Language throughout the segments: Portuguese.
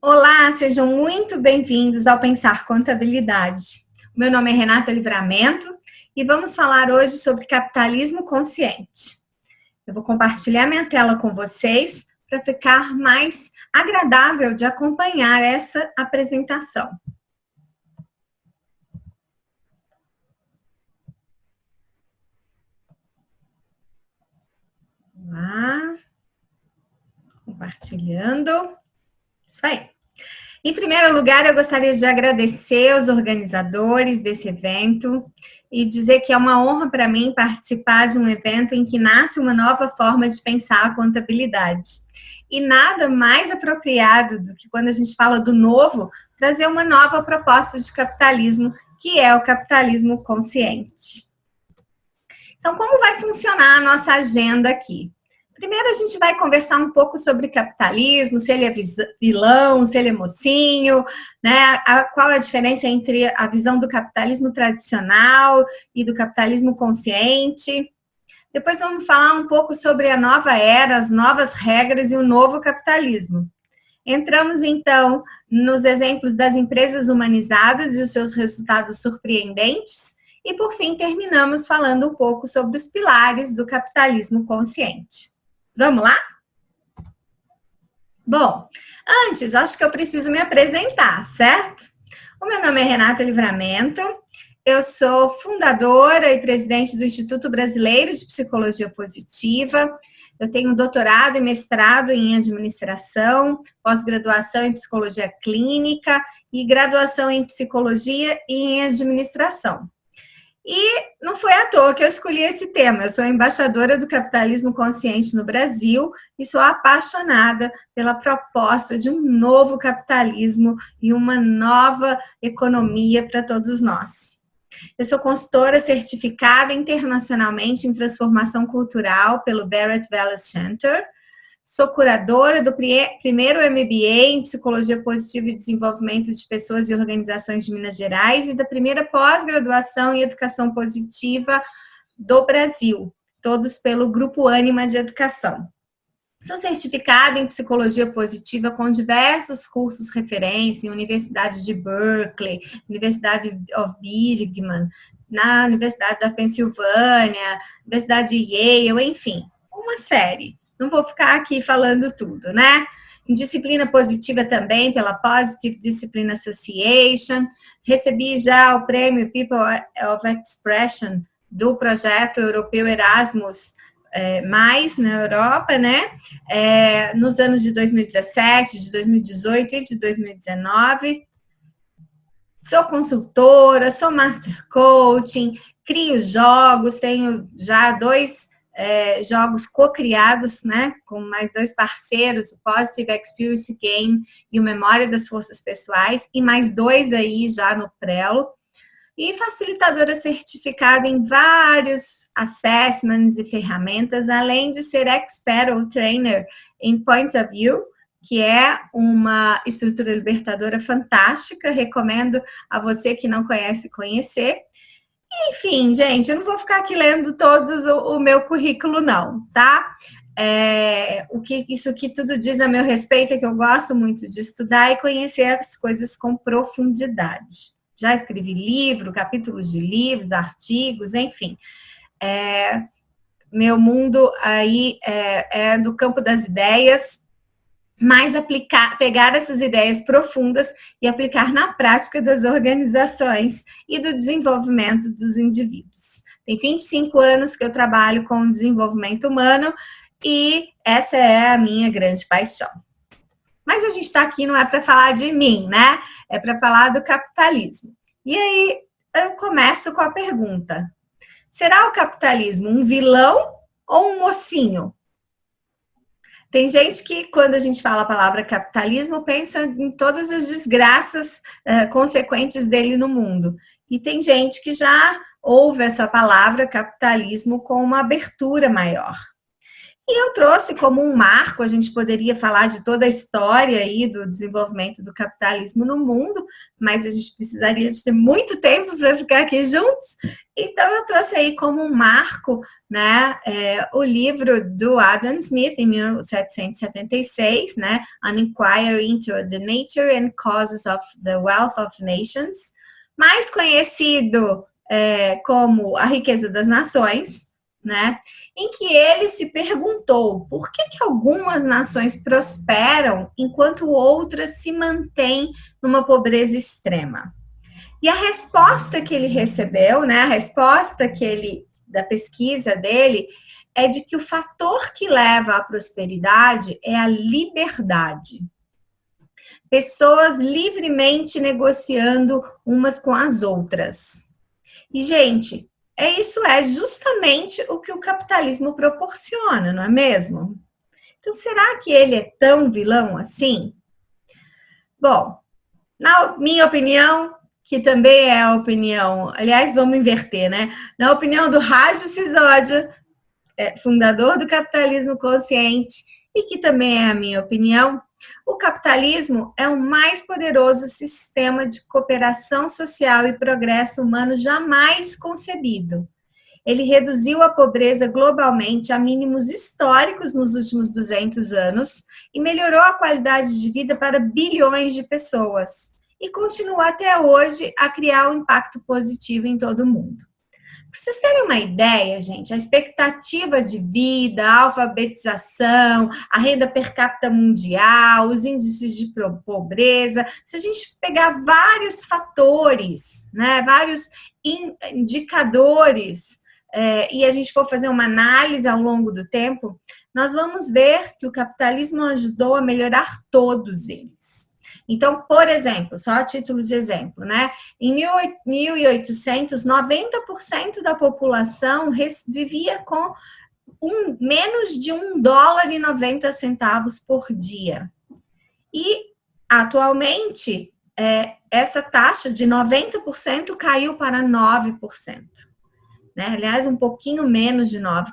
Olá, sejam muito bem-vindos ao Pensar Contabilidade. Meu nome é Renata Livramento e vamos falar hoje sobre capitalismo consciente. Eu vou compartilhar minha tela com vocês para ficar mais agradável de acompanhar essa apresentação. Vamos lá, compartilhando. Isso aí. Em primeiro lugar, eu gostaria de agradecer aos organizadores desse evento e dizer que é uma honra para mim participar de um evento em que nasce uma nova forma de pensar a contabilidade. E nada mais apropriado do que quando a gente fala do novo, trazer uma nova proposta de capitalismo, que é o capitalismo consciente. Então, como vai funcionar a nossa agenda aqui? Primeiro, a gente vai conversar um pouco sobre capitalismo, se ele é vilão, se ele é mocinho, né? Qual é a diferença entre a visão do capitalismo tradicional e do capitalismo consciente. Depois vamos falar um pouco sobre a nova era, as novas regras e o novo capitalismo. Entramos, então, nos exemplos das empresas humanizadas e os seus resultados surpreendentes. E, por fim, terminamos falando um pouco sobre os pilares do capitalismo consciente. Vamos lá? Bom, antes, acho que eu preciso me apresentar, certo? O meu nome é Renata Livramento, eu sou fundadora e presidente do Instituto Brasileiro de Psicologia Positiva, eu tenho doutorado e mestrado em administração, pós-graduação em psicologia clínica e graduação em psicologia e em administração. E não foi à toa que eu escolhi esse tema. Eu sou embaixadora do capitalismo consciente no Brasil e sou apaixonada pela proposta de um novo capitalismo e uma nova economia para todos nós. Eu sou consultora certificada internacionalmente em transformação cultural pelo Barrett Wallace Center. Sou curadora do primeiro MBA em Psicologia Positiva e Desenvolvimento de Pessoas e Organizações de Minas Gerais e da primeira pós-graduação em Educação Positiva do Brasil, todos pelo Grupo Ânima de Educação. Sou certificada em Psicologia Positiva com diversos cursos referência em Universidade de Berkeley, Universidade of Birmingham, na Universidade da Pensilvânia, Universidade de Yale, enfim, uma série. Não vou ficar aqui falando tudo, né? Em disciplina positiva também, pela Positive Discipline Association. Recebi já o prêmio People of Expression do projeto europeu Erasmus, mais na Europa, né? Nos anos de 2017, de 2018 e de 2019. Sou consultora, sou master coaching, crio jogos, tenho já dois jogos co-criados, né, com mais dois parceiros, o Positive Experience Game e o Memória das Forças Pessoais, e mais dois aí já no Prelo, e facilitadora certificada em vários assessments e ferramentas, além de ser expert ou trainer em Point of View, que é uma estrutura libertadora fantástica, recomendo a você que não conhece conhecer. Enfim, gente, eu não vou ficar aqui lendo todos o meu currículo, não, tá? Isso que tudo diz a meu respeito é que eu gosto muito de estudar e conhecer as coisas com profundidade. Já escrevi livro, capítulos de livros, artigos, enfim. Meu mundo aí é do campo das ideias, mas pegar essas ideias profundas e aplicar na prática das organizações e do desenvolvimento dos indivíduos. Tem 25 anos que eu trabalho com desenvolvimento humano e essa é a minha grande paixão. Mas a gente está aqui não é para falar de mim, né? É para falar do capitalismo. E aí eu começo com a pergunta: será o capitalismo um vilão ou um mocinho? Tem gente que, quando a gente fala a palavra capitalismo, pensa em todas as desgraças consequentes dele no mundo. E tem gente que já ouve essa palavra capitalismo com uma abertura maior. E eu trouxe como um marco, a gente poderia falar de toda a história aí do desenvolvimento do capitalismo no mundo, mas a gente precisaria de ter muito tempo para ficar aqui juntos. Então eu trouxe aí como um marco, né, o livro do Adam Smith, em 1776, né, An Inquiry into the Nature and Causes of the Wealth of Nations, mais conhecido como A Riqueza das Nações, né, em que ele se perguntou por que algumas nações prosperam enquanto outras se mantêm numa pobreza extrema. E a resposta que ele recebeu, né, a resposta da pesquisa dele, é de que o fator que leva à prosperidade é a liberdade. Pessoas livremente negociando umas com as outras. E, gente, isso é justamente o que o capitalismo proporciona, não é mesmo? Então, será que ele é tão vilão assim? Bom, na minha opinião, que também é a opinião, aliás, vamos inverter, né? Na opinião do Raj Sisodia, fundador do Capitalismo Consciente, e que também é a minha opinião, o capitalismo é o mais poderoso sistema de cooperação social e progresso humano jamais concebido. Ele reduziu a pobreza globalmente a mínimos históricos nos últimos 200 anos e melhorou a qualidade de vida para bilhões de pessoas. E continua até hoje a criar um impacto positivo em todo o mundo. Para vocês terem uma ideia, gente, a expectativa de vida, a alfabetização, a renda per capita mundial, os índices de pobreza, se a gente pegar vários fatores, né, vários indicadores, e a gente for fazer uma análise ao longo do tempo, nós vamos ver que o capitalismo ajudou a melhorar todos eles. Então, por exemplo, só a título de exemplo, né? Em 1800, 90% da população vivia com menos de $1,90 por dia. E, atualmente, essa taxa de 90% caiu para 9%. Né? Aliás, um pouquinho menos de 9%.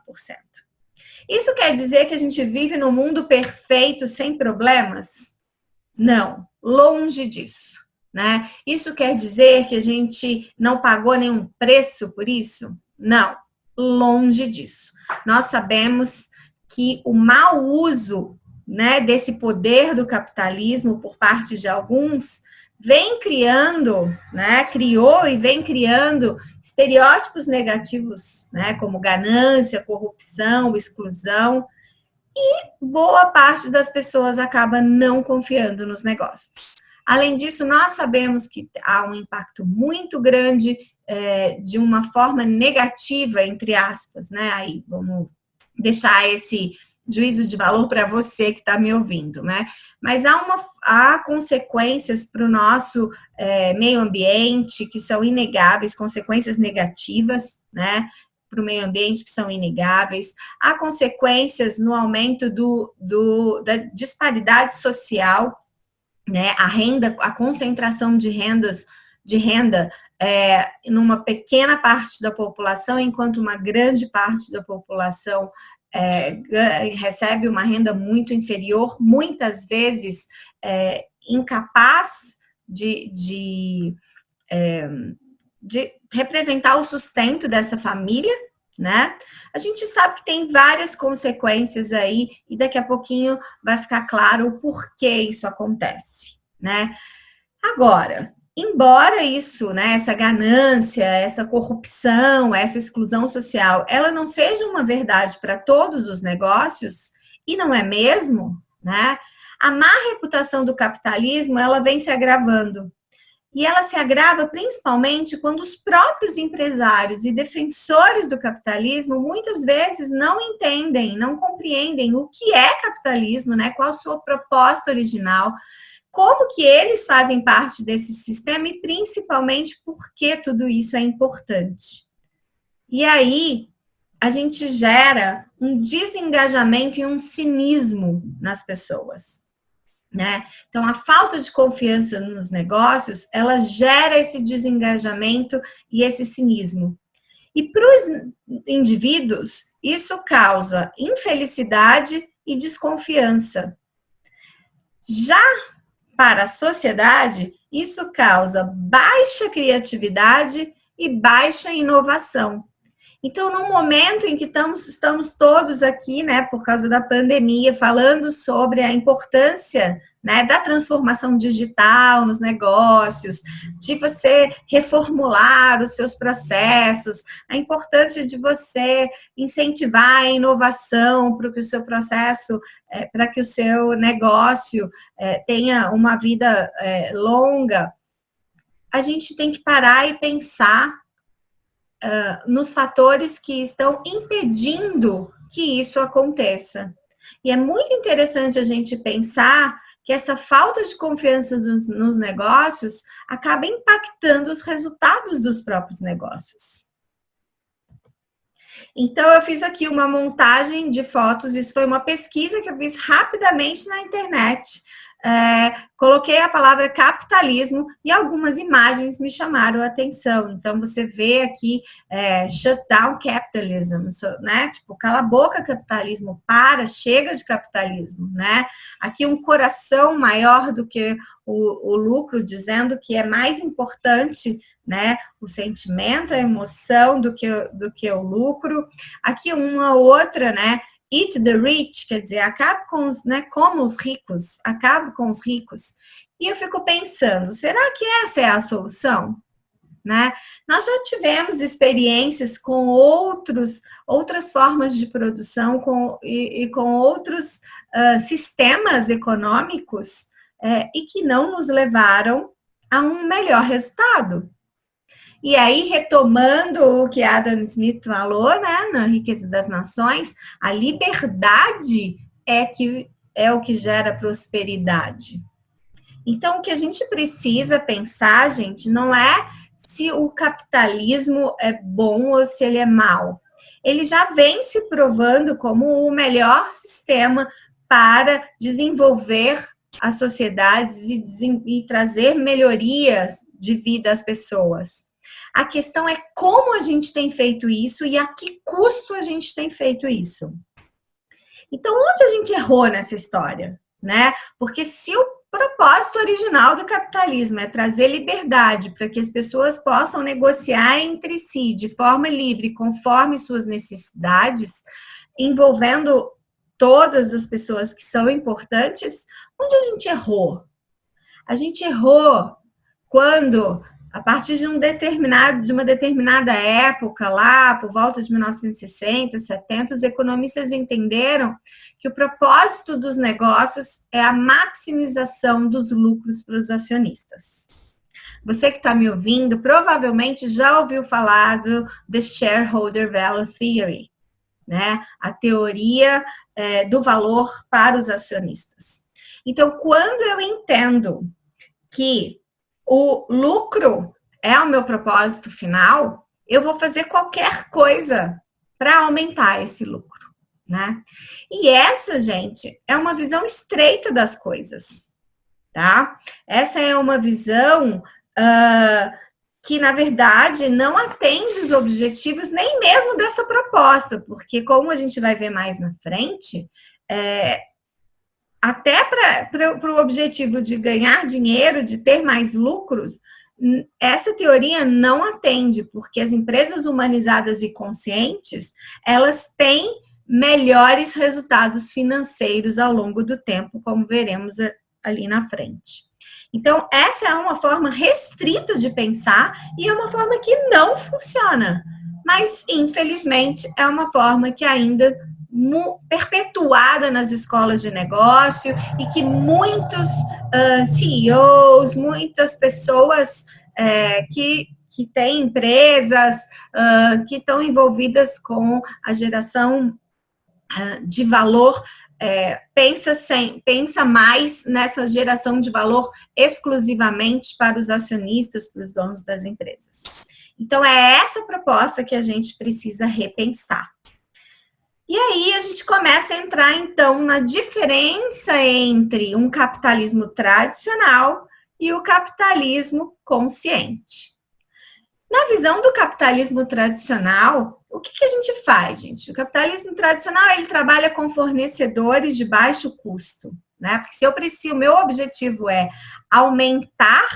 Isso quer dizer que a gente vive num mundo perfeito, sem problemas? Não, longe disso, né? Isso quer dizer que a gente não pagou nenhum preço por isso? Não, longe disso. Nós sabemos que o mau uso, né, desse poder do capitalismo por parte de alguns vem criando, né, criou e vem criando estereótipos negativos, né, como ganância, corrupção, exclusão, e boa parte das pessoas acaba não confiando nos negócios. Além disso, nós sabemos que há um impacto muito grande de uma forma negativa, entre aspas, né? Aí vamos deixar esse juízo de valor para você que está me ouvindo, né? Mas há consequências para o nosso meio ambiente que são inegáveis, consequências negativas, né? Para o meio ambiente que são inegáveis, há consequências no aumento da disparidade social, né? A concentração de renda numa pequena parte da população, enquanto uma grande parte da população recebe uma renda muito inferior, muitas vezes incapaz de representar o sustento dessa família, né? A gente sabe que tem várias consequências aí e daqui a pouquinho vai ficar claro o porquê isso acontece, né? Agora, embora isso, né, essa ganância, essa corrupção, essa exclusão social, ela não seja uma verdade para todos os negócios, e não é mesmo, né? A má reputação do capitalismo, ela vem se agravando. E ela se agrava principalmente quando os próprios empresários e defensores do capitalismo muitas vezes não entendem, não compreendem o que é capitalismo, né? Qual a sua proposta original, como que eles fazem parte desse sistema e principalmente por que tudo isso é importante. E aí a gente gera um desengajamento e um cinismo nas pessoas. Né? Então, a falta de confiança nos negócios, ela gera esse desengajamento e esse cinismo. E para os indivíduos, isso causa infelicidade e desconfiança. Já para a sociedade, isso causa baixa criatividade e baixa inovação. Então, no momento em que estamos todos aqui, né, por causa da pandemia, falando sobre a importância, né, da transformação digital nos negócios, de você reformular os seus processos, a importância de você incentivar a inovação para que o seu processo, para que o seu negócio tenha uma vida longa, a gente tem que parar e pensar nos fatores que estão impedindo que isso aconteça. E é muito interessante a gente pensar que essa falta de confiança nos negócios acaba impactando os resultados dos próprios negócios. Então, eu fiz aqui uma montagem de fotos, isso foi uma pesquisa que eu fiz rapidamente na internet. Coloquei a palavra capitalismo e algumas imagens me chamaram a atenção. Então, você vê aqui shut down capitalism, né? Tipo, cala a boca capitalismo, chega de capitalismo, né? Aqui um coração maior do que o lucro, dizendo que é mais importante, né, o sentimento, a emoção do que o lucro. Aqui uma outra, né? Eat the rich, quer dizer, acabe com os, né, como os ricos, acabe com os ricos. E eu fico pensando, será que essa é a solução? Né? Nós já tivemos experiências com outras formas de produção e com outros sistemas econômicos e que não nos levaram a um melhor resultado. E aí, retomando o que Adam Smith falou, né, na Riqueza das Nações, a liberdade é o que gera prosperidade. Então, o que a gente precisa pensar, gente, não é se o capitalismo é bom ou se ele é mau. Ele já vem se provando como o melhor sistema para desenvolver as sociedades e trazer melhorias de vida às pessoas. A questão é como a gente tem feito isso e a que custo a gente tem feito isso. Então, onde a gente errou nessa história, né? Porque se o propósito original do capitalismo é trazer liberdade para que as pessoas possam negociar entre si de forma livre, conforme suas necessidades, envolvendo todas as pessoas que são importantes, onde a gente errou? A gente errou quando, a partir de uma determinada época, lá por volta de 1960, 70, os economistas entenderam que o propósito dos negócios é a maximização dos lucros para os acionistas. Você que está me ouvindo, provavelmente já ouviu falar do The Shareholder Value Theory, né? A teoria do valor para os acionistas. Então, quando eu entendo que o lucro é o meu propósito final, eu vou fazer qualquer coisa para aumentar esse lucro, né? E essa, gente, é uma visão estreita das coisas, tá? Essa é uma visão que, na verdade, não atende os objetivos nem mesmo dessa proposta, porque, como a gente vai ver mais na frente, até para o objetivo de ganhar dinheiro, de ter mais lucros, essa teoria não atende, porque as empresas humanizadas e conscientes, elas têm melhores resultados financeiros ao longo do tempo, como veremos ali na frente. Então, essa é uma forma restrita de pensar e é uma forma que não funciona, mas, infelizmente, é uma forma que ainda perpetuada nas escolas de negócio e que muitos CEOs, muitas pessoas que têm empresas, que estão envolvidas com a geração de valor, pensa mais nessa geração de valor exclusivamente para os acionistas, para os donos das empresas. Então, é essa proposta que a gente precisa repensar. E aí a gente começa a entrar, então, na diferença entre um capitalismo tradicional e o capitalismo consciente. Na visão do capitalismo tradicional, o que a gente faz, gente? O capitalismo tradicional, ele trabalha com fornecedores de baixo custo, né? Porque se eu preciso, o meu objetivo é aumentar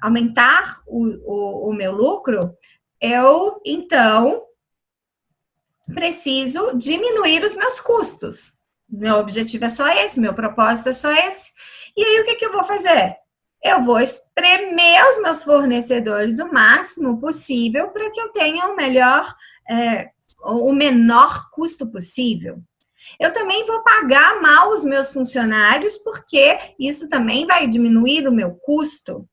aumentar o meu lucro, eu, então, preciso diminuir os meus custos. Meu objetivo é só esse, meu propósito é só esse. E aí, o que eu vou fazer? Eu vou espremer os meus fornecedores o máximo possível para que eu tenha o menor custo possível. Eu também vou pagar mal os meus funcionários, porque isso também vai diminuir o meu custo.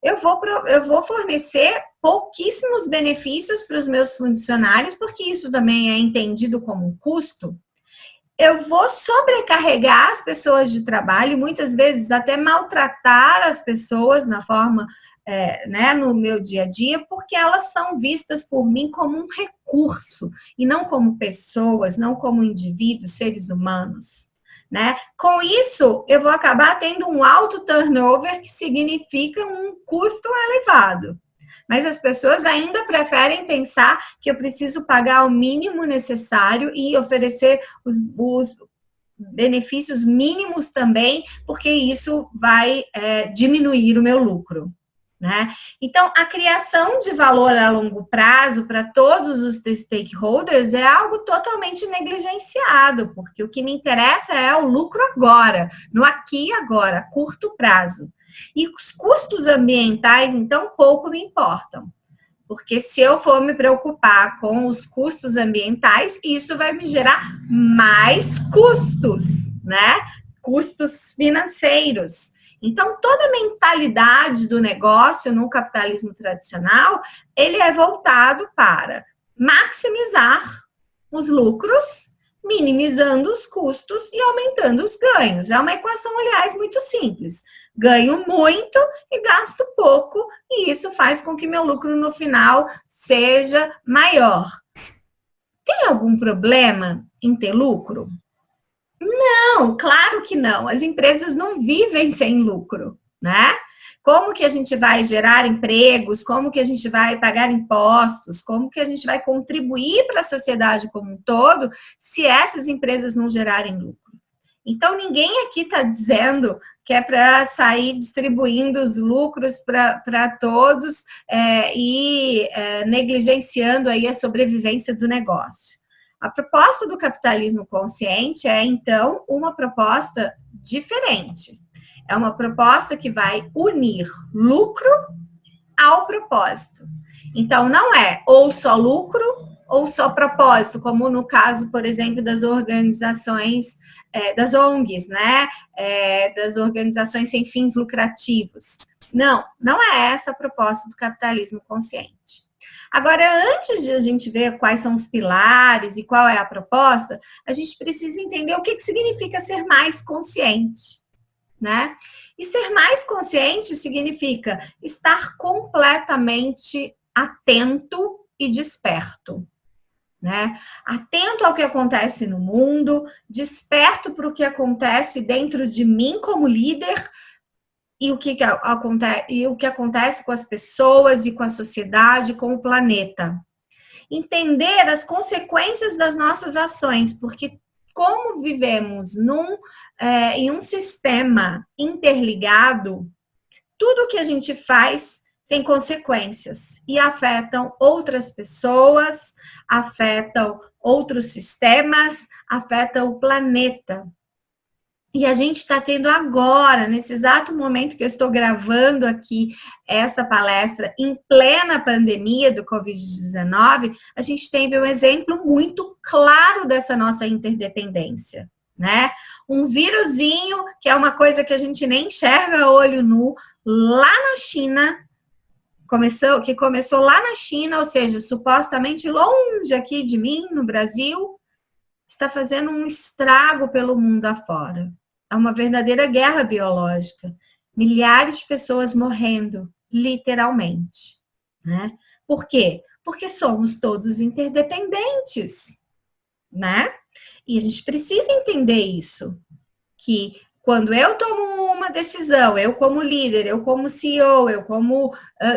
Eu vou fornecer pouquíssimos benefícios para os meus funcionários, porque isso também é entendido como um custo. Eu vou sobrecarregar as pessoas de trabalho, muitas vezes até maltratar as pessoas na forma, no meu dia a dia, porque elas são vistas por mim como um recurso e não como pessoas, não como indivíduos, seres humanos. Né? Com isso, eu vou acabar tendo um alto turnover, que significa um custo elevado. Mas as pessoas ainda preferem pensar que eu preciso pagar o mínimo necessário e oferecer os benefícios mínimos também, porque isso vai diminuir o meu lucro. Né? Então, a criação de valor a longo prazo para todos os stakeholders é algo totalmente negligenciado, porque o que me interessa é o lucro agora, no aqui e agora, curto prazo. E os custos ambientais, então, pouco me importam. Porque se eu for me preocupar com os custos ambientais, isso vai me gerar mais custos, né? Custos financeiros. Então, toda a mentalidade do negócio no capitalismo tradicional, ele é voltado para maximizar os lucros, minimizando os custos e aumentando os ganhos. É uma equação, aliás, muito simples. Ganho muito e gasto pouco, e isso faz com que meu lucro no final seja maior. Tem algum problema em ter lucro? Não, claro que não. As empresas não vivem sem lucro, né? Como que a gente vai gerar empregos? Como que a gente vai pagar impostos? Como que a gente vai contribuir para a sociedade como um todo se essas empresas não gerarem lucro? Então, ninguém aqui está dizendo que é para sair distribuindo os lucros para todos e negligenciando aí a sobrevivência do negócio. A proposta do capitalismo consciente é, então, uma proposta diferente. É uma proposta que vai unir lucro ao propósito. Então, não é ou só lucro ou só propósito, como no caso, por exemplo, das organizações, das ONGs, né? Das organizações sem fins lucrativos. Não, não é essa a proposta do capitalismo consciente. Agora, antes de a gente ver quais são os pilares e qual é a proposta, a gente precisa entender o que significa ser mais consciente, né? E ser mais consciente significa estar completamente atento e desperto, né? Atento ao que acontece no mundo, desperto para o que acontece dentro de mim como líder, e o que acontece com as pessoas e com a sociedade, com o planeta. Entender as consequências das nossas ações, porque como vivemos em um sistema interligado, tudo que a gente faz tem consequências e afetam outras pessoas, afetam outros sistemas, afetam o planeta. E a gente está tendo agora, nesse exato momento que eu estou gravando aqui essa palestra, em plena pandemia do Covid-19, a gente teve um exemplo muito claro dessa nossa interdependência, né? Um vírusinho, que é uma coisa que a gente nem enxerga a olho nu, lá na China, que começou lá na China, ou seja, supostamente longe aqui de mim, no Brasil, está fazendo um estrago pelo mundo afora. É uma verdadeira guerra biológica. Milhares de pessoas morrendo, literalmente. Né? Por quê? Porque somos todos interdependentes. Né? E a gente precisa entender isso. Que quando eu tomo uma decisão, eu como líder, eu como CEO, eu como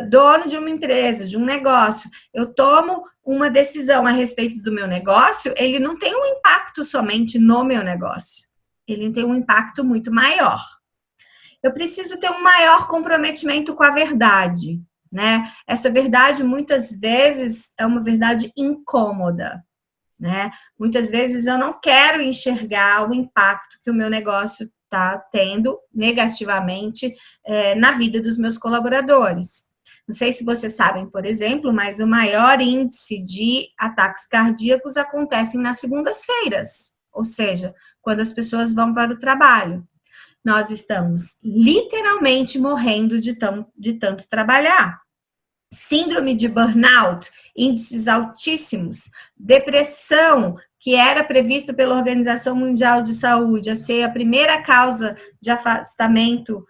dono de uma empresa, de um negócio, eu tomo uma decisão a respeito do meu negócio, ele não tem um impacto somente no meu negócio, ele tem um impacto muito maior. Eu preciso ter um maior comprometimento com a verdade, né? Essa verdade, muitas vezes, é uma verdade incômoda, né? Muitas vezes eu não quero enxergar o impacto que o meu negócio está tendo negativamente na vida dos meus colaboradores. Não sei se vocês sabem, por exemplo, mas o maior índice de ataques cardíacos acontecem nas segundas-feiras, ou seja, quando as pessoas vão para o trabalho. Nós estamos literalmente morrendo de tanto trabalhar. Síndrome de burnout, índices altíssimos, depressão, que era prevista pela Organização Mundial de Saúde a ser a primeira causa de afastamento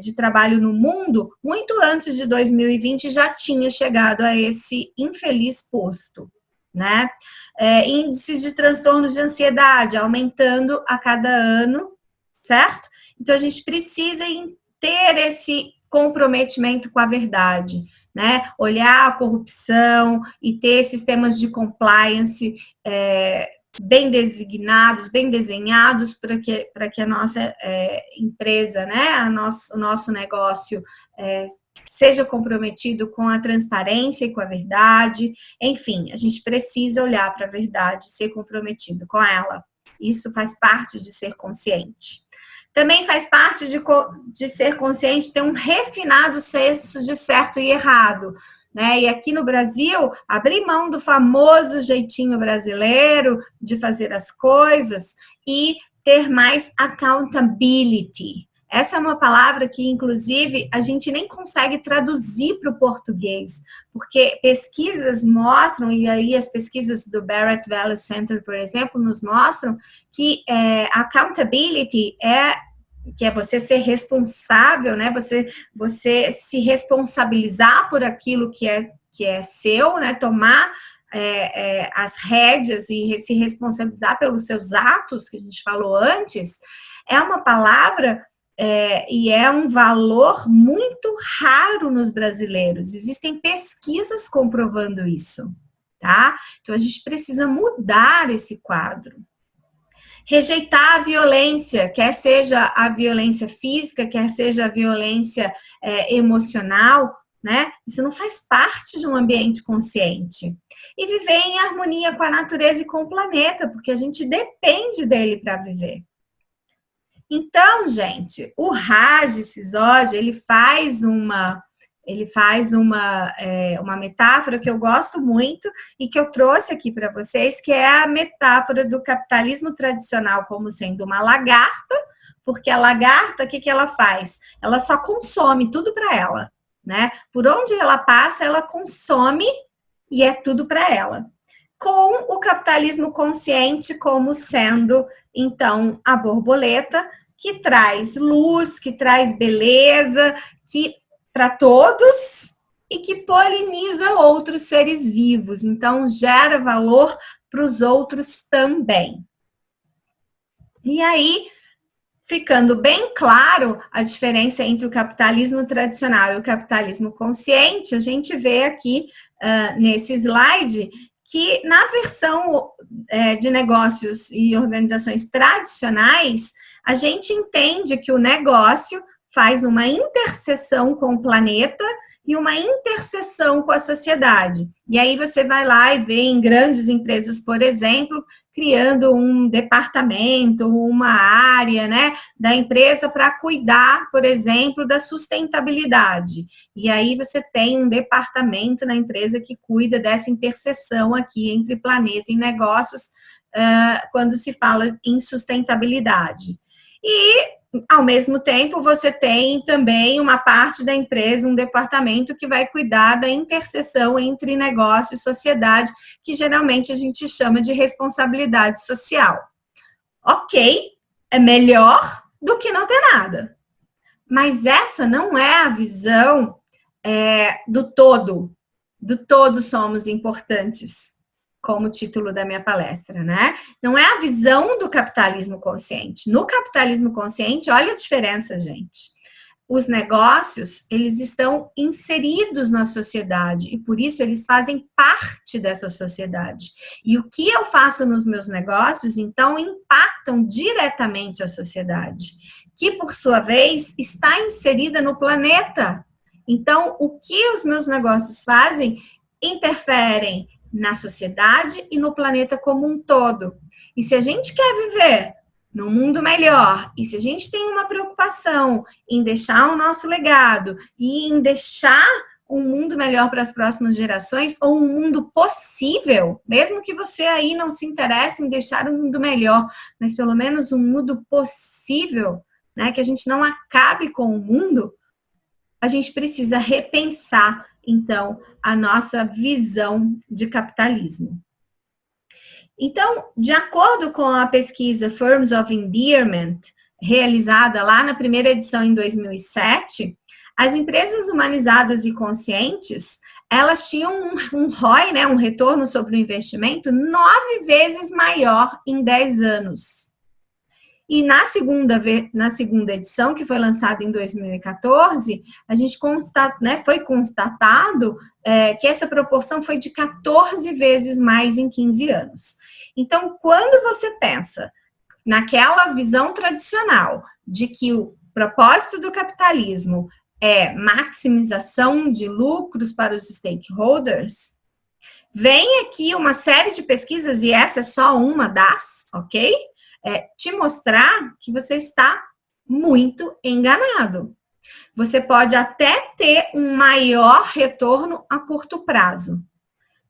de trabalho no mundo, muito antes de 2020 já tinha chegado a esse infeliz posto, né? Índices de transtornos de ansiedade aumentando a cada ano, certo? Então, a gente precisa ter esse comprometimento com a verdade, né? Olhar a corrupção e ter sistemas de compliance bem designados, bem desenhados para que a nossa empresa, né? O nosso negócio seja comprometido com a transparência e com a verdade. Enfim, a gente precisa olhar para a verdade, ser comprometido com ela. Isso faz parte de ser consciente. Também faz parte de ser consciente ter um refinado senso de certo e errado, né? E aqui no Brasil, abrir mão do famoso jeitinho brasileiro de fazer as coisas e ter mais accountability. Essa é uma palavra que, inclusive, a gente nem consegue traduzir para o português, porque pesquisas mostram, e aí as pesquisas do Barrett Value Center, por exemplo, nos mostram que accountability que é você ser responsável, né? Você se responsabilizar por aquilo que é seu, né? Tomar as rédeas e se responsabilizar pelos seus atos, que a gente falou antes, é uma palavra e é um valor muito raro nos brasileiros. Existem pesquisas comprovando isso, tá? Então, a gente precisa mudar esse quadro. Rejeitar a violência, quer seja a violência física, quer seja a violência emocional, né? Isso não faz parte de um ambiente consciente. E viver em harmonia com a natureza e com o planeta, porque a gente depende dele para viver. Então, gente, o Raj Sisodia, ele faz uma metáfora que eu gosto muito e que eu trouxe aqui para vocês, que é a metáfora do capitalismo tradicional como sendo uma lagarta, porque a lagarta, o que ela faz? Ela só consome tudo para ela, né? Por onde ela passa, ela consome e é tudo para ela. Com o capitalismo consciente como sendo, então, a borboleta, que traz luz, que traz beleza, que para todos e que poliniza outros seres vivos. Então, gera valor para os outros também. E aí, ficando bem claro a diferença entre o capitalismo tradicional e o capitalismo consciente, a gente vê aqui nesse slide que na versão de negócios e organizações tradicionais, a gente entende que o negócio faz uma interseção com o planeta e uma interseção com a sociedade. E aí você vai lá e vê em grandes empresas, por exemplo, criando um departamento, uma área, né, da empresa para cuidar, por exemplo, da sustentabilidade. E aí você tem um departamento na empresa que cuida dessa interseção aqui entre planeta e negócios, quando se fala em sustentabilidade. E, ao mesmo tempo, você tem também uma parte da empresa, um departamento que vai cuidar da interseção entre negócio e sociedade, que geralmente a gente chama de responsabilidade social. Ok, é melhor do que não ter nada. Mas essa não é a visão do todo. Do todo somos importantes. como título da minha palestra, né? Não é a visão do capitalismo consciente. No capitalismo consciente, olha a diferença, gente. Os negócios, eles estão inseridos na sociedade e por isso eles fazem parte dessa sociedade. E o que eu faço nos meus negócios, então, impactam diretamente a sociedade, que por sua vez está inserida no planeta. Então, o que os meus negócios fazem interferem na sociedade e no planeta como um todo. E se a gente quer viver num mundo melhor, e se a gente tem uma preocupação em deixar o nosso legado e em deixar um mundo melhor para as próximas gerações, ou um mundo possível, mesmo que você aí não se interesse em deixar um mundo melhor, mas pelo menos um mundo possível, né, que a gente não acabe com o mundo, a gente precisa repensar, então, a nossa visão de capitalismo. Então, de acordo com a pesquisa Firms of Endearment, realizada lá na primeira edição em 2007, as empresas humanizadas e conscientes, elas tinham um ROI, né, um retorno sobre o investimento, 9 vezes maior em 10 anos. E na segunda edição, que foi lançada em 2014, a gente foi constatado que essa proporção foi de 14 vezes mais em 15 anos. Então, quando você pensa naquela visão tradicional de que o propósito do capitalismo é maximização de lucros para os stakeholders, vem aqui uma série de pesquisas, e essa é só uma das, ok? Te mostrar que você está muito enganado. Você pode até ter um maior retorno a curto prazo,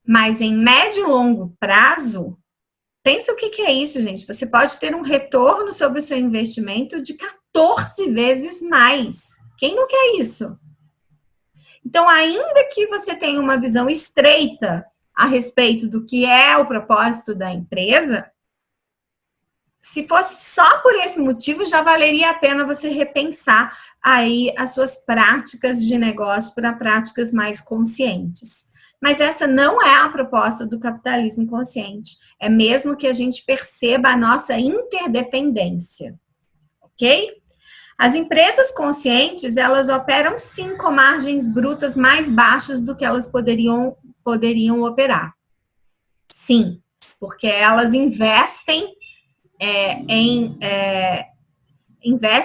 mas em médio e longo prazo, pensa o que é isso, gente. Você pode ter um retorno sobre o seu investimento de 14 vezes mais. Quem não quer isso? Então, ainda que você tenha uma visão estreita a respeito do que é o propósito da empresa, se fosse só por esse motivo, já valeria a pena você repensar aí as suas práticas de negócio para práticas mais conscientes. Mas essa não é a proposta do capitalismo consciente. É mesmo que a gente perceba a nossa interdependência, ok? As empresas conscientes, elas operam sim com margens brutas mais baixas do que elas poderiam operar. Sim, porque elas investem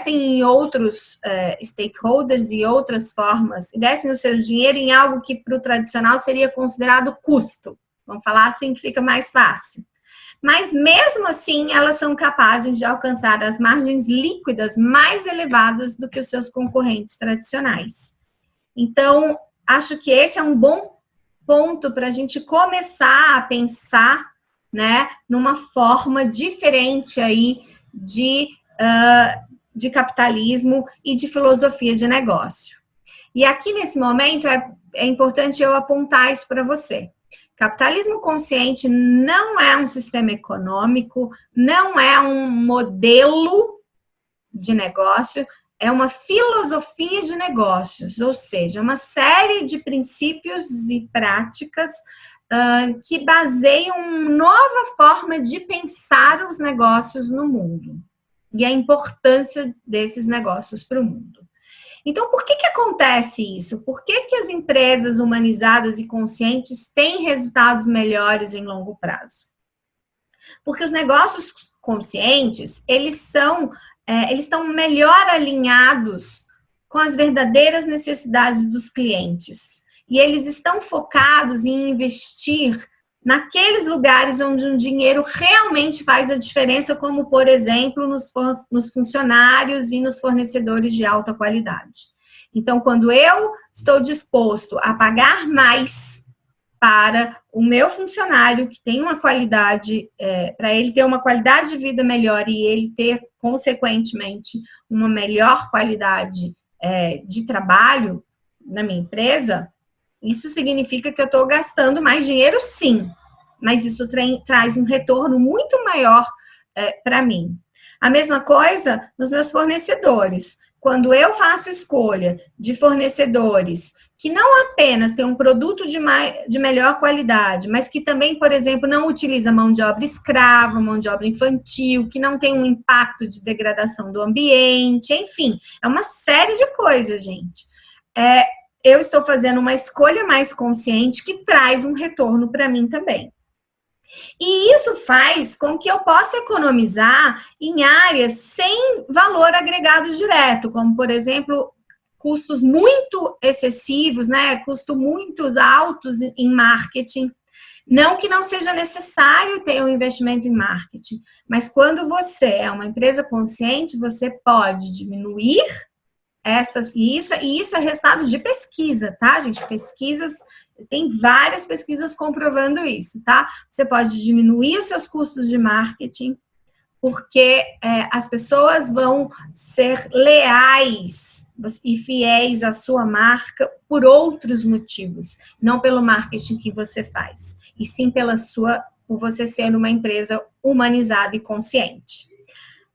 em outros stakeholders e outras formas, investem o seu dinheiro em algo que para o tradicional seria considerado custo. Vamos falar assim que fica mais fácil. Mas mesmo assim, elas são capazes de alcançar as margens líquidas mais elevadas do que os seus concorrentes tradicionais. Então, acho que esse é um bom ponto para a gente começar a pensar, né, numa forma diferente aí de capitalismo e de filosofia de negócio. E aqui nesse momento é importante eu apontar isso para você. Capitalismo consciente não é um sistema econômico, não é um modelo de negócio, é uma filosofia de negócios, ou seja, uma série de princípios e práticas que baseiam uma nova forma de pensar os negócios no mundo e a importância desses negócios para o mundo. Então, por que acontece isso? Por que as empresas humanizadas e conscientes têm resultados melhores em longo prazo? Porque os negócios conscientes, eles estão melhor alinhados com as verdadeiras necessidades dos clientes. E eles estão focados em investir naqueles lugares onde o dinheiro realmente faz a diferença, como, por exemplo, nos funcionários e nos fornecedores de alta qualidade. Então, quando eu estou disposto a pagar mais para o meu funcionário, que tem uma qualidade, para ele ter uma qualidade de vida melhor e ele ter, consequentemente, uma melhor qualidade de trabalho na minha empresa, isso significa que eu estou gastando mais dinheiro, sim, mas isso traz um retorno muito maior para mim. A mesma coisa nos meus fornecedores. quando eu faço escolha de fornecedores que não apenas têm um produto de melhor qualidade, mas que também, por exemplo, não utiliza mão de obra escrava, mão de obra infantil, que não tem um impacto de degradação do ambiente, enfim, é uma série de coisas, gente. Eu estou fazendo uma escolha mais consciente que traz um retorno para mim também. E isso faz com que eu possa economizar em áreas sem valor agregado direto, como, por exemplo, custos muito excessivos, né? Custos muito altos em marketing. Não que não seja necessário ter um investimento em marketing, mas quando você é uma empresa consciente, você pode diminuir e isso é resultado de pesquisa, tá, gente? Tem várias pesquisas comprovando isso, tá? Você pode diminuir os seus custos de marketing, porque as pessoas vão ser leais e fiéis à sua marca por outros motivos, não pelo marketing que você faz, e sim por você ser uma empresa humanizada e consciente.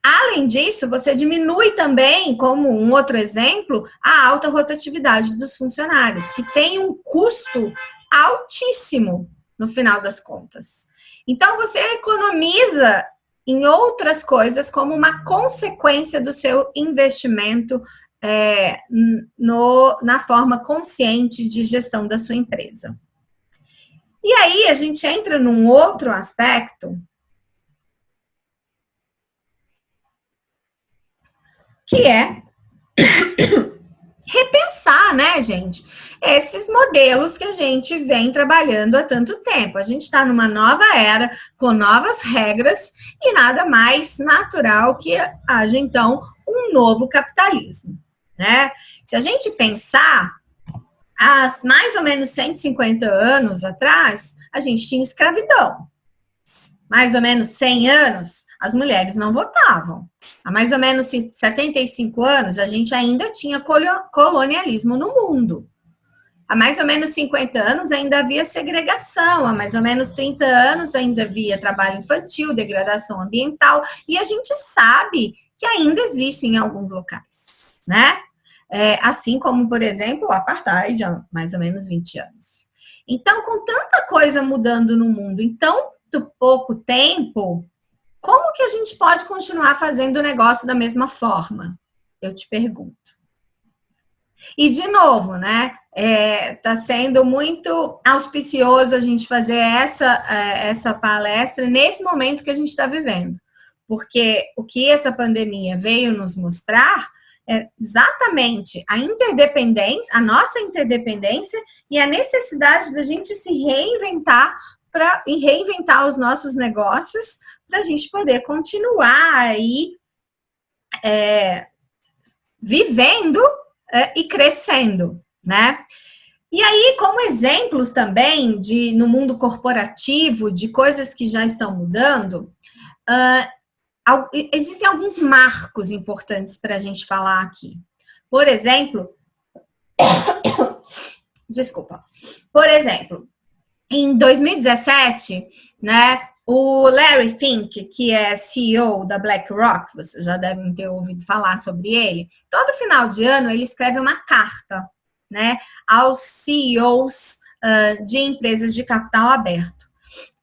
Além disso, você diminui também, como um outro exemplo, a alta rotatividade dos funcionários, que tem um custo altíssimo no final das contas. Então, você economiza em outras coisas como uma consequência do seu investimento na forma consciente de gestão da sua empresa. E aí, a gente entra num outro aspecto, que é repensar, né, gente, esses modelos que a gente vem trabalhando há tanto tempo. A gente está numa nova era, com novas regras, e nada mais natural que haja, então, um novo capitalismo, né? Se a gente pensar, há mais ou menos 150 anos atrás, a gente tinha escravidão. Mais ou menos 100 anos, as mulheres não votavam. Há mais ou menos 75 anos, a gente ainda tinha colonialismo no mundo. Há mais ou menos 50 anos, ainda havia segregação. Há mais ou menos 30 anos, ainda havia trabalho infantil, degradação ambiental. E a gente sabe que ainda existe em alguns locais, né? Assim como, por exemplo, o apartheid, há mais ou menos 20 anos. Então, com tanta coisa mudando no mundo, então, pouco tempo, como que a gente pode continuar fazendo o negócio da mesma forma? Eu te pergunto. E, de novo, né, tá sendo muito auspicioso a gente fazer essa palestra nesse momento que a gente está vivendo. Porque o que essa pandemia veio nos mostrar é exatamente a interdependência, a nossa interdependência e a necessidade da gente se reinventar e reinventar os nossos negócios para a gente poder continuar aí vivendo e crescendo, né? E aí, como exemplos também no mundo corporativo, de coisas que já estão mudando, existem alguns marcos importantes para a gente falar aqui. Por exemplo, em 2017, né, o Larry Fink, que é CEO da BlackRock, vocês já devem ter ouvido falar sobre ele, todo final de ano ele escreve uma carta, né, aos CEOs de empresas de capital aberto.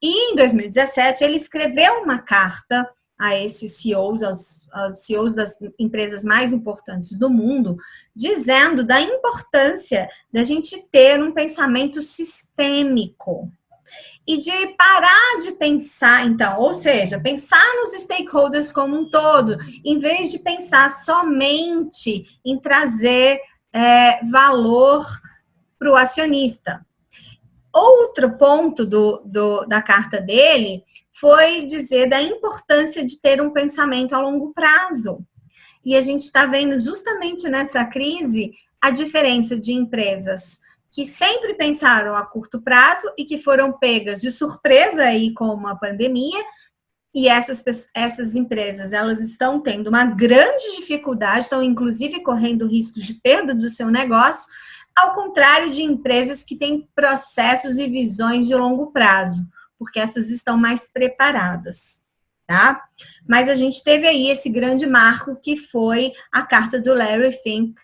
E em 2017 ele escreveu uma carta a esses CEOs, aos CEOs das empresas mais importantes do mundo, dizendo da importância da gente ter um pensamento sistêmico e de parar de pensar, então, ou seja, pensar nos stakeholders como um todo, em vez de pensar somente em trazer valor para o acionista. Outro ponto da carta dele foi dizer da importância de ter um pensamento a longo prazo. E a gente está vendo justamente nessa crise a diferença de empresas que sempre pensaram a curto prazo e que foram pegas de surpresa aí com a pandemia. E essas empresas, elas estão tendo uma grande dificuldade, estão inclusive correndo risco de perda do seu negócio, ao contrário de empresas que têm processos e visões de longo prazo, porque essas estão mais preparadas. tá? Mas a gente teve aí esse grande marco que foi a carta do Larry Fink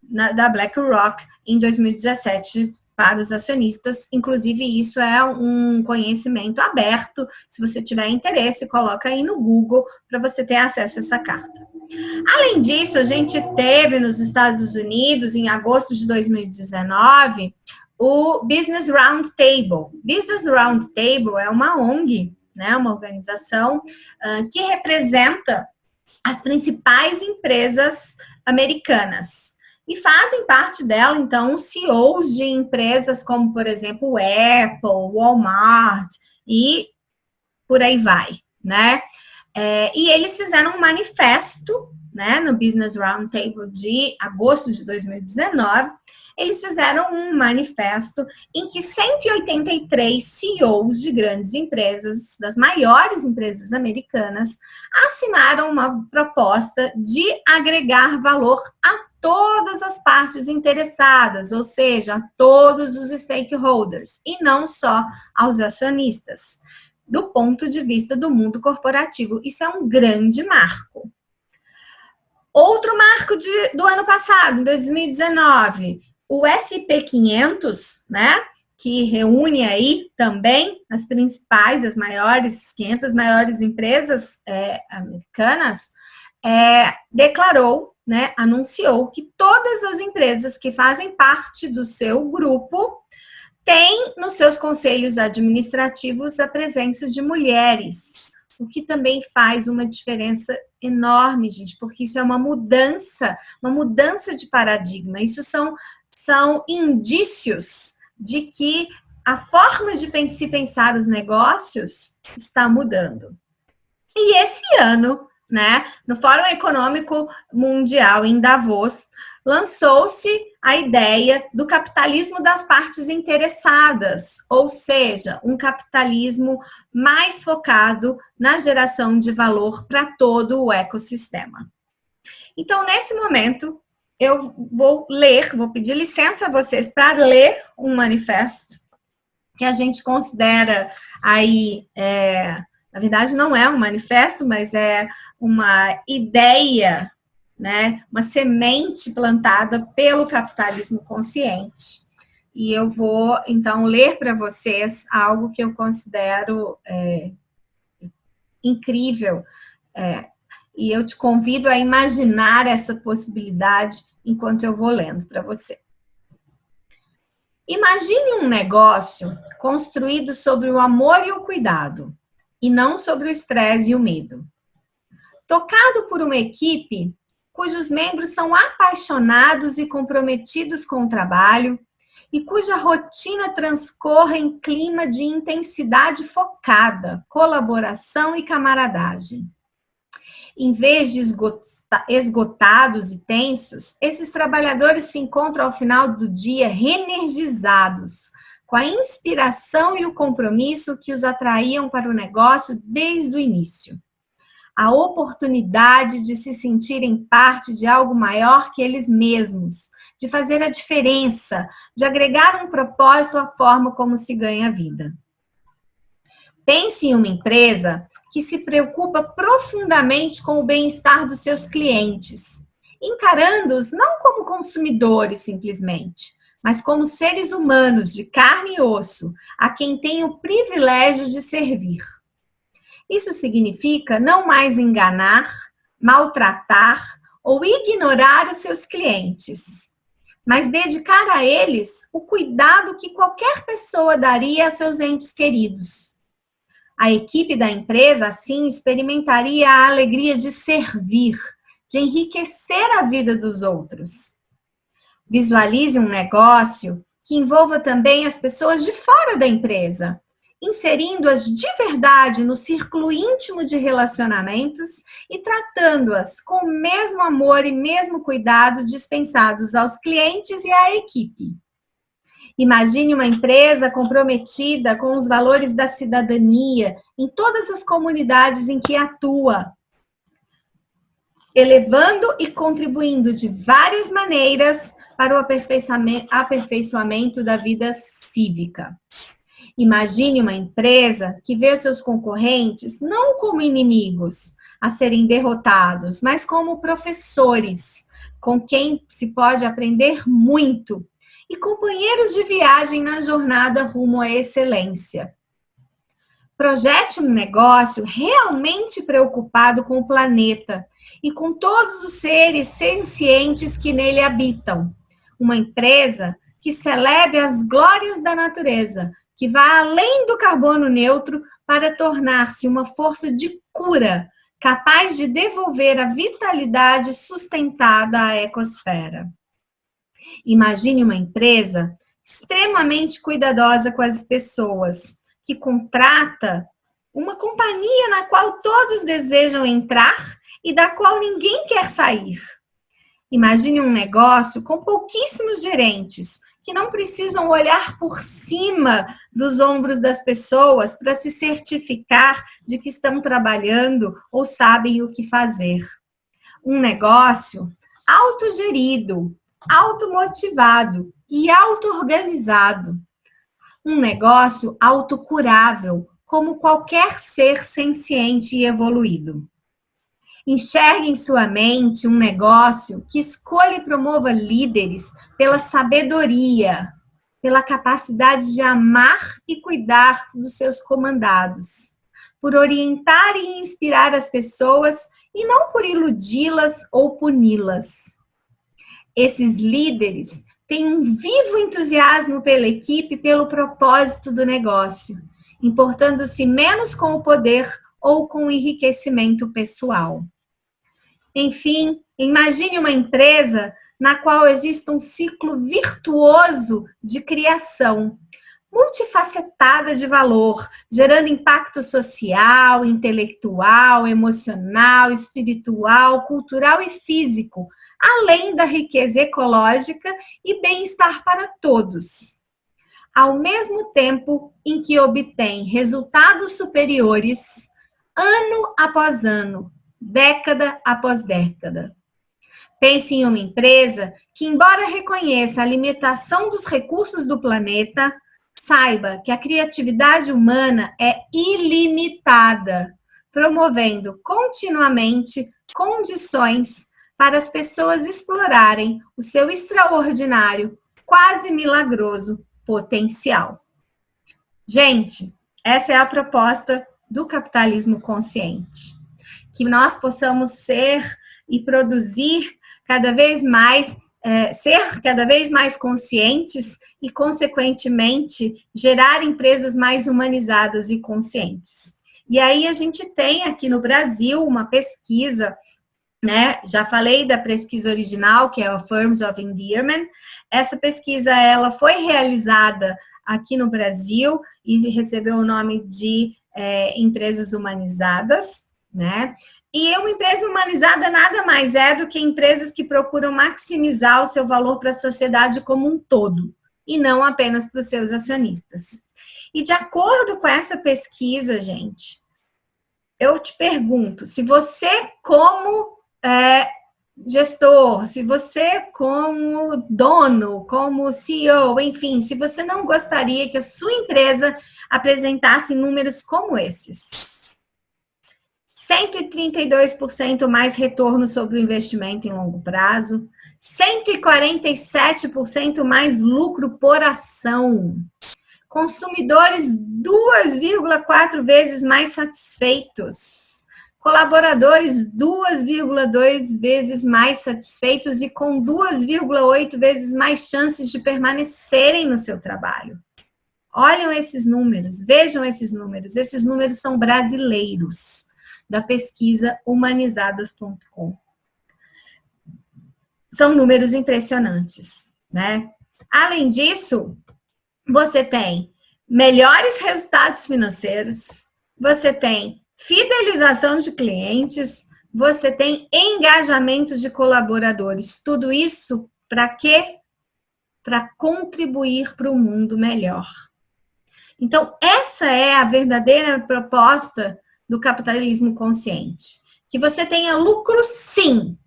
da BlackRock em 2017 para os acionistas. Inclusive, isso é um conhecimento aberto. Se você tiver interesse, coloca aí no Google para você ter acesso a essa carta. Além disso, a gente teve nos Estados Unidos, em agosto de 2019, o Business Roundtable. Business Roundtable é uma ONG, né, uma organização que representa as principais empresas americanas. E fazem parte dela, então, CEOs de empresas como, por exemplo, Apple, Walmart e por aí vai, né? E eles fizeram um manifesto, né, no Business Roundtable de agosto de 2019, eles fizeram um manifesto em que 183 CEOs de grandes empresas, das maiores empresas americanas, assinaram uma proposta de agregar valor a todas as partes interessadas, ou seja, a todos os stakeholders, e não só aos acionistas, do ponto de vista do mundo corporativo. Isso é um grande marco. Outro marco do ano passado, em 2019, o SP500, né, que reúne aí também as principais, as maiores, 500 maiores empresas americanas, declarou, né, anunciou que todas as empresas que fazem parte do seu grupo têm nos seus conselhos administrativos a presença de mulheres, o que também faz uma diferença enorme, gente, porque isso é uma mudança de paradigma. Isso são indícios de que a forma de se pensar os negócios está mudando. E esse ano, né, no Fórum Econômico Mundial em Davos, lançou-se a ideia do capitalismo das partes interessadas, ou seja, um capitalismo mais focado na geração de valor para todo o ecossistema. Então, nesse momento, eu vou pedir licença a vocês para ler um manifesto que a gente considera aí, na verdade não é um manifesto, mas é uma ideia, né, uma semente plantada pelo capitalismo consciente. E eu vou, então, ler para vocês algo que eu considero incrível, e eu te convido a imaginar essa possibilidade enquanto eu vou lendo para você. Imagine um negócio construído sobre o amor e o cuidado, e não sobre o estresse e o medo. Tocado por uma equipe cujos membros são apaixonados e comprometidos com o trabalho e cuja rotina transcorre em clima de intensidade focada, colaboração e camaradagem. Em vez de esgotados e tensos, esses trabalhadores se encontram ao final do dia reenergizados, com a inspiração e o compromisso que os atraíam para o negócio desde o início. A oportunidade de se sentirem parte de algo maior que eles mesmos, de fazer a diferença, de agregar um propósito à forma como se ganha a vida. Pense em uma empresa que se preocupa profundamente com o bem-estar dos seus clientes, encarando-os não como consumidores simplesmente, mas como seres humanos de carne e osso, a quem tem o privilégio de servir. Isso significa não mais enganar, maltratar ou ignorar os seus clientes, mas dedicar a eles o cuidado que qualquer pessoa daria a seus entes queridos. A equipe da empresa, assim, experimentaria a alegria de servir, de enriquecer a vida dos outros. Visualize um negócio que envolva também as pessoas de fora da empresa, inserindo-as de verdade no círculo íntimo de relacionamentos e tratando-as com o mesmo amor e mesmo cuidado dispensados aos clientes e à equipe. Imagine uma empresa comprometida com os valores da cidadania em todas as comunidades em que atua, elevando e contribuindo de várias maneiras para o aperfeiçoamento da vida cívica. Imagine uma empresa que vê os seus concorrentes não como inimigos a serem derrotados, mas como professores, com quem se pode aprender muito, e companheiros de viagem na jornada rumo à excelência. Projete um negócio realmente preocupado com o planeta e com todos os seres sencientes que nele habitam. Uma empresa que celebre as glórias da natureza, que vá além do carbono neutro para tornar-se uma força de cura, capaz de devolver a vitalidade sustentada à ecosfera. Imagine uma empresa extremamente cuidadosa com as pessoas, que contrata uma companhia na qual todos desejam entrar e da qual ninguém quer sair. Imagine um negócio com pouquíssimos gerentes, que não precisam olhar por cima dos ombros das pessoas para se certificar de que estão trabalhando ou sabem o que fazer. Um negócio autogerido, automotivado e auto-organizado. Um negócio autocurável, como qualquer ser senciente e evoluído. Enxergue em sua mente um negócio que escolha e promova líderes pela sabedoria, pela capacidade de amar e cuidar dos seus comandados, por orientar e inspirar as pessoas e não por iludi-las ou puni-las. Esses líderes têm um vivo entusiasmo pela equipe e pelo propósito do negócio, importando-se menos com o poder ou com o enriquecimento pessoal. Enfim, imagine uma empresa na qual exista um ciclo virtuoso de criação, multifacetada de valor, gerando impacto social, intelectual, emocional, espiritual, cultural e físico, além da riqueza ecológica e bem-estar para todos. Ao mesmo tempo em que obtém resultados superiores, ano após ano, década após década. Pense em uma empresa que, embora reconheça a limitação dos recursos do planeta, saiba que a criatividade humana é ilimitada, promovendo continuamente condições para as pessoas explorarem o seu extraordinário, quase milagroso potencial. Gente, essa é a proposta do capitalismo consciente. Que nós possamos ser e produzir cada vez mais, ser cada vez mais conscientes e, consequentemente, gerar empresas mais humanizadas e conscientes. E aí a gente tem aqui no Brasil uma pesquisa, né? Já falei da pesquisa original, que é a Firms of Endearment. Essa pesquisa ela foi realizada aqui no Brasil e recebeu o nome de empresas humanizadas, né? E uma empresa humanizada nada mais é do que empresas que procuram maximizar o seu valor para a sociedade como um todo, e não apenas para os seus acionistas. E de acordo com essa pesquisa, gente, eu te pergunto, se você como gestor, se você como dono, como CEO, enfim, se você não gostaria que a sua empresa apresentasse números como esses. 132% mais retorno sobre o investimento em longo prazo, 147% mais lucro por ação, consumidores 2,4 vezes mais satisfeitos, colaboradores 2,2 vezes mais satisfeitos e com 2,8 vezes mais chances de permanecerem no seu trabalho. Olhem esses números, vejam esses números são brasileiros, da pesquisa humanizadas.com. São números impressionantes, né? Além disso, você tem melhores resultados financeiros, você tem fidelização de clientes, você tem engajamento de colaboradores. Tudo isso para quê? Para contribuir para um mundo melhor. Então, essa é a verdadeira proposta do capitalismo consciente. Que você tenha lucro, sim.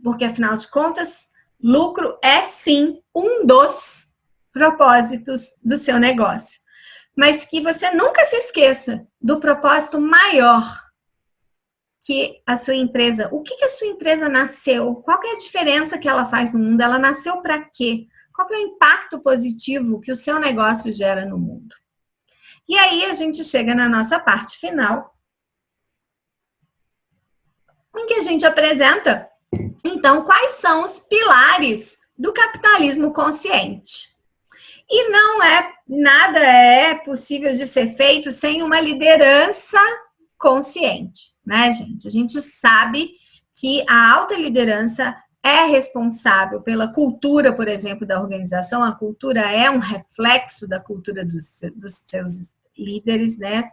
Porque, afinal de contas, lucro é, sim, um dos propósitos do seu negócio. mas que você nunca se esqueça do propósito maior que a sua empresa, o que a sua empresa nasceu, qual que é a diferença que ela faz no mundo, ela nasceu para quê? Qual que é o impacto positivo que o seu negócio gera no mundo? E aí a gente chega na nossa parte final, em que a gente apresenta, então, quais são os pilares do capitalismo consciente. E nada é possível de ser feito sem uma liderança consciente, né, gente? A gente sabe que a alta liderança é responsável pela cultura, por exemplo, da organização. A cultura é um reflexo da cultura dos seus líderes, né?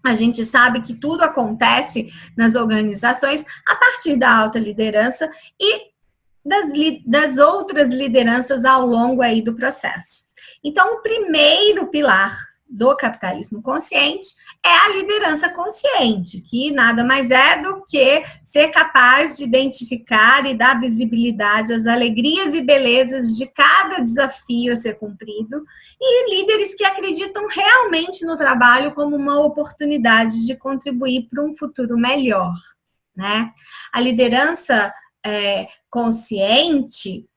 A gente sabe que tudo acontece nas organizações a partir da alta liderança e das outras lideranças ao longo aí do processo. Então, o primeiro pilar do capitalismo consciente é a liderança consciente, que nada mais é do que ser capaz de identificar e dar visibilidade às alegrias e belezas de cada desafio a ser cumprido, e líderes que acreditam realmente no trabalho como uma oportunidade de contribuir para um futuro melhor, né? A liderança consciente,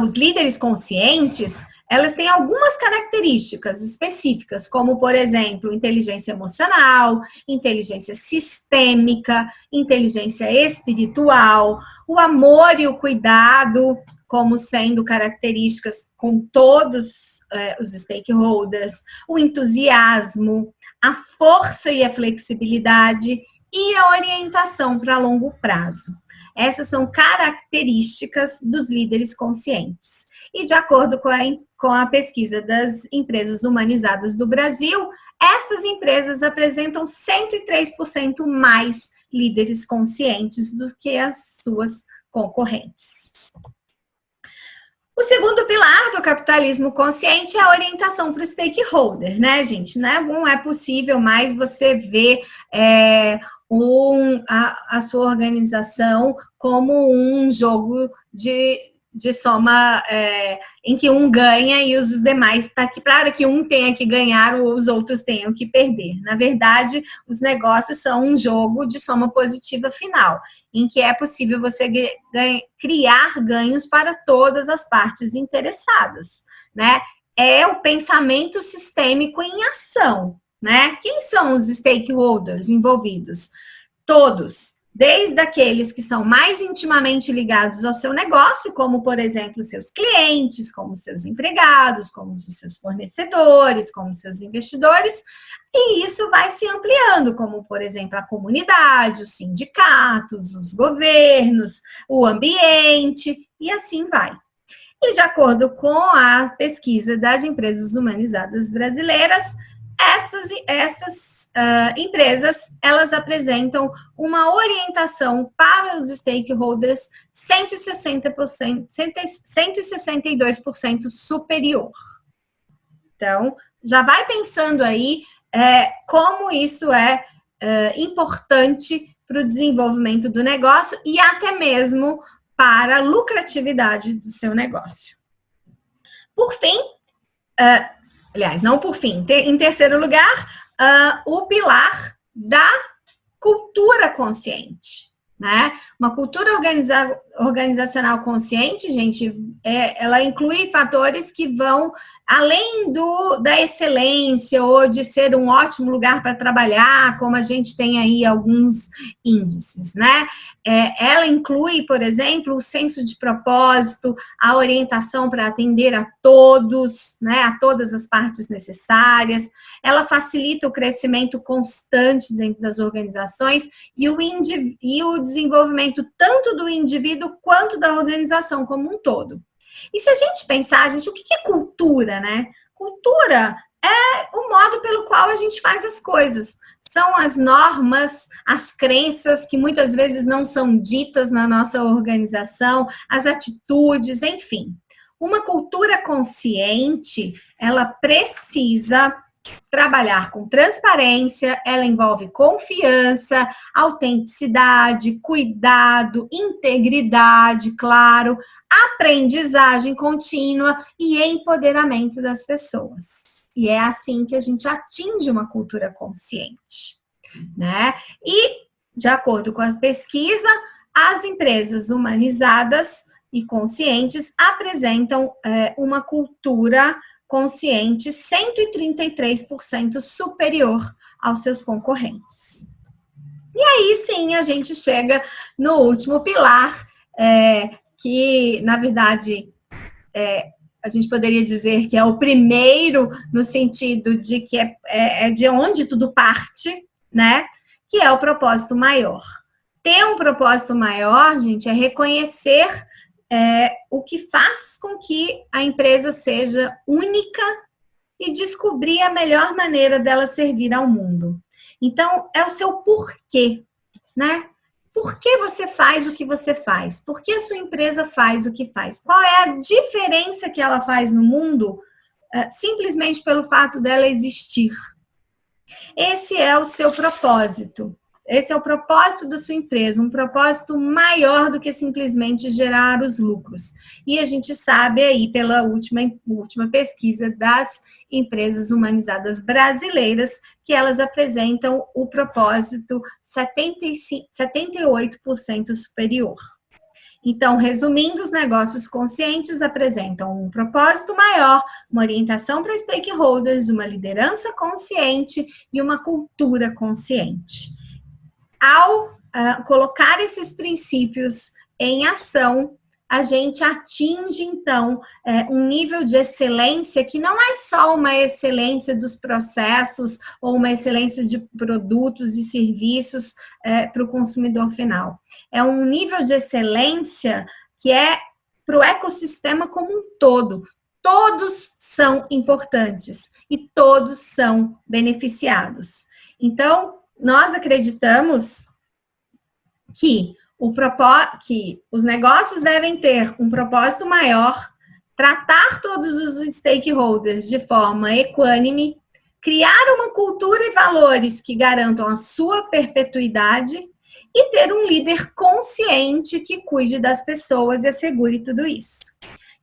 os líderes conscientes, elas têm algumas características específicas, como, por exemplo, inteligência emocional, inteligência sistêmica, inteligência espiritual, o amor e o cuidado, como sendo características com todos os stakeholders, o entusiasmo, a força e a flexibilidade e a orientação para longo prazo. Essas são características dos líderes conscientes. E de acordo com a pesquisa das empresas humanizadas do Brasil, estas empresas apresentam 103% mais líderes conscientes do que as suas concorrentes. O segundo pilar do capitalismo consciente é a orientação para o stakeholder, né, gente? Não é possível mais você ver a sua organização como um jogo de soma em que um ganha e os demais, para que um tenha que ganhar, os outros tenham que perder. Na verdade, os negócios são um jogo de soma positiva final, em que é possível você criar ganhos para todas as partes interessadas, né? É o pensamento sistêmico em ação, né? Quem são os stakeholders envolvidos? Todos. Desde aqueles que são mais intimamente ligados ao seu negócio, como, por exemplo, seus clientes, como seus empregados, como os seus fornecedores, como seus investidores, e isso vai se ampliando, como, por exemplo, a comunidade, os sindicatos, os governos, o ambiente, e assim vai. E de acordo com a pesquisa das empresas humanizadas brasileiras, essas empresas, elas apresentam uma orientação para os stakeholders 162% superior. Então, já vai pensando aí como isso é importante para o desenvolvimento do negócio e até mesmo para a lucratividade do seu negócio. Por fim, aliás, não por fim, em terceiro lugar, o pilar da cultura consciente, né? Uma cultura organizacional consciente, gente, ela inclui fatores que vão além da excelência ou de ser um ótimo lugar para trabalhar, como a gente tem aí alguns índices, né? Ela inclui, por exemplo, o senso de propósito, a orientação para atender a todos, né? A todas as partes necessárias. Ela facilita o crescimento constante dentro das organizações e o desenvolvimento tanto do indivíduo quanto da organização como um todo. E se a gente pensar, gente, o que é cultura, né? Cultura é o modo pelo qual a gente faz as coisas. São as normas, as crenças que muitas vezes não são ditas na nossa organização, as atitudes, enfim. Uma cultura consciente, ela precisa trabalhar com transparência, ela envolve confiança, autenticidade, cuidado, integridade, claro, aprendizagem contínua e empoderamento das pessoas. E é assim que a gente atinge uma cultura consciente, né? E, de acordo com a pesquisa, as empresas humanizadas e conscientes apresentam uma cultura consciente 133% superior aos seus concorrentes. E aí sim a gente chega no último pilar, que na verdade a gente poderia dizer que é o primeiro no sentido de que é de onde tudo parte, né? Que é o propósito maior. Ter um propósito maior, gente, é reconhecer o que faz com que a empresa seja única e descobrir a melhor maneira dela servir ao mundo. Então, é o seu porquê, né? Por que você faz o que você faz? Por que a sua empresa faz o que faz? Qual é a diferença que ela faz no mundo simplesmente pelo fato dela existir? Esse é o seu propósito. Esse é o propósito da sua empresa, um propósito maior do que simplesmente gerar os lucros. E a gente sabe aí, pela última pesquisa das empresas humanizadas brasileiras, que elas apresentam o propósito 78% superior. Então, resumindo, os negócios conscientes apresentam um propósito maior, uma orientação para stakeholders, uma liderança consciente e uma cultura consciente. Ao colocar esses princípios em ação, a gente atinge, então, um nível de excelência que não é só uma excelência dos processos ou uma excelência de produtos e serviços para o consumidor final. É um nível de excelência que é para o ecossistema como um todo. Todos são importantes e todos são beneficiados. Então, nós acreditamos que os negócios devem ter um propósito maior, tratar todos os stakeholders de forma equânime, criar uma cultura e valores que garantam a sua perpetuidade e ter um líder consciente que cuide das pessoas e assegure tudo isso.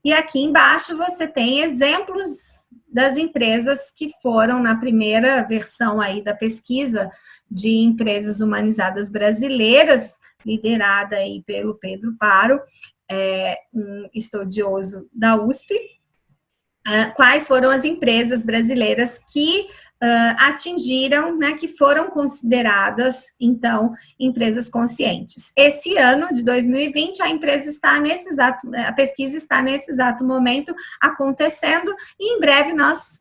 E aqui embaixo você tem exemplos das empresas que foram na primeira versão aí da pesquisa de empresas humanizadas brasileiras, liderada aí pelo Pedro Paro, um estudioso da USP. Quais foram as empresas brasileiras que atingiram, né, que foram consideradas, então, empresas conscientes. Esse ano de 2020, a pesquisa está nesse exato momento acontecendo, e em breve nós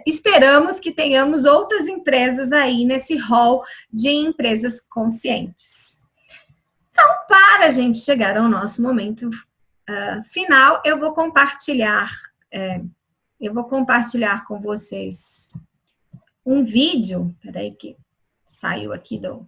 esperamos que tenhamos outras empresas aí nesse hall de empresas conscientes. Então, para a gente chegar ao nosso momento final, eu vou compartilhar com vocês um vídeo. Peraí que saiu aqui do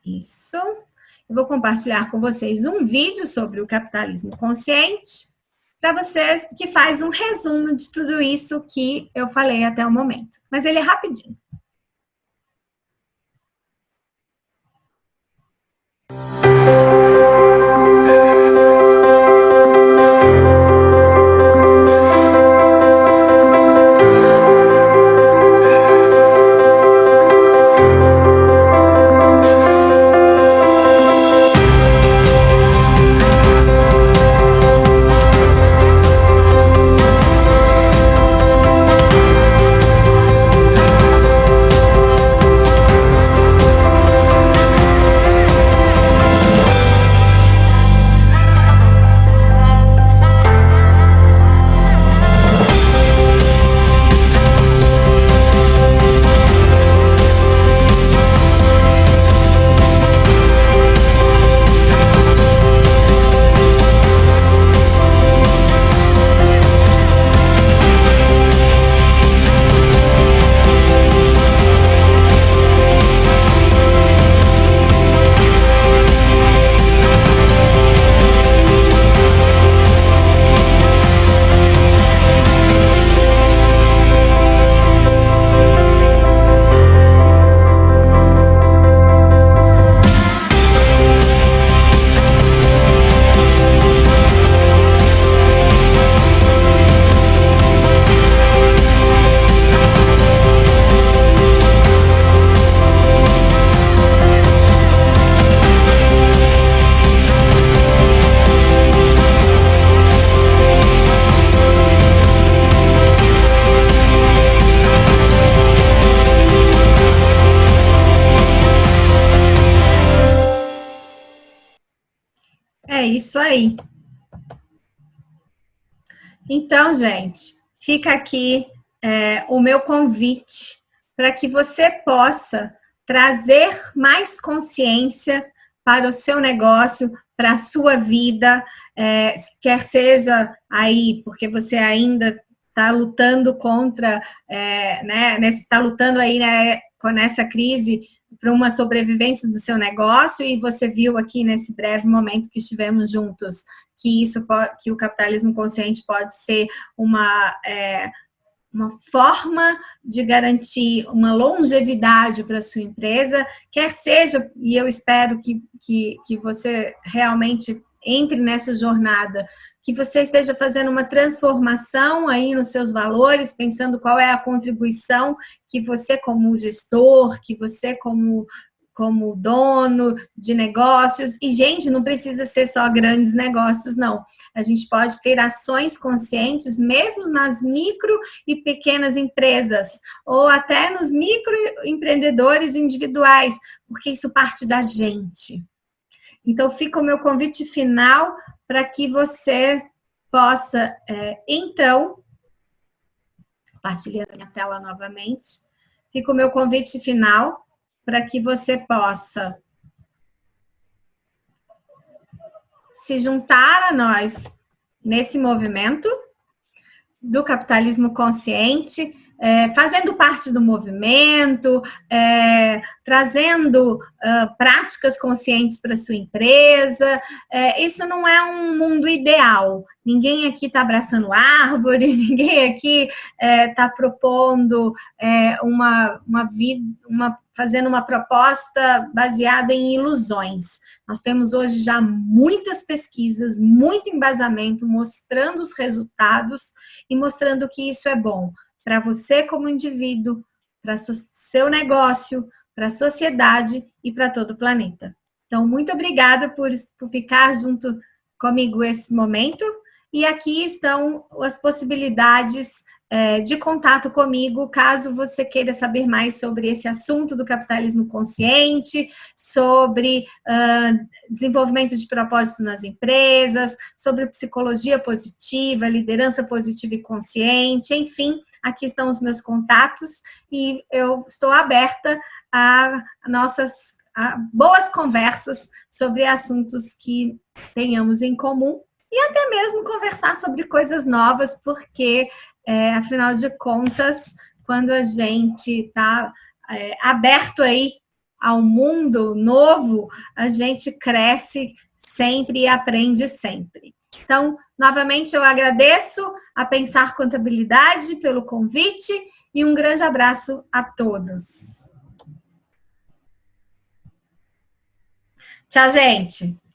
isso. Eu vou compartilhar com vocês um vídeo sobre o capitalismo consciente, para vocês, que faz um resumo de tudo isso que eu falei até o momento. Mas ele é rapidinho. isso aí. Então, gente, fica aqui o meu convite para que você possa trazer mais consciência para o seu negócio, para a sua vida, quer seja aí porque você ainda está lutando contra, está lutando aí, né, com essa crise para uma sobrevivência do seu negócio, e você viu aqui nesse breve momento que estivemos juntos que que o capitalismo consciente pode ser uma forma de garantir uma longevidade para a sua empresa, quer seja, e eu espero que você realmente entre nessa jornada, que você esteja fazendo uma transformação aí nos seus valores, pensando qual é a contribuição que você como gestor, que você como dono de negócios, e gente, não precisa ser só grandes negócios, não. A gente pode ter ações conscientes, mesmo nas micro e pequenas empresas, ou até nos microempreendedores individuais, porque isso parte da gente. Então, fica o meu convite final para que você possa, então, compartilhando a minha tela novamente, fica o meu convite final para que você possa se juntar a nós nesse movimento do capitalismo consciente, fazendo parte do movimento, trazendo práticas conscientes para a sua empresa. Isso não é um mundo ideal. Ninguém aqui está abraçando árvore, ninguém aqui está propondo fazendo uma proposta baseada em ilusões. Nós temos hoje já muitas pesquisas, muito embasamento, mostrando os resultados e mostrando que isso é bom para você como indivíduo, para seu negócio, para a sociedade e para todo o planeta. Então, muito obrigada por ficar junto comigo esse momento. E aqui estão as possibilidades de contato comigo, caso você queira saber mais sobre esse assunto do capitalismo consciente, sobre desenvolvimento de propósito nas empresas, sobre psicologia positiva, liderança positiva e consciente, enfim, aqui estão os meus contatos e eu estou aberta a boas conversas sobre assuntos que tenhamos em comum e até mesmo conversar sobre coisas novas, porque afinal de contas, quando a gente está aberto aí ao mundo novo, a gente cresce sempre e aprende sempre. Então, novamente, eu agradeço a Pensar Contabilidade pelo convite e um grande abraço a todos. Tchau, gente!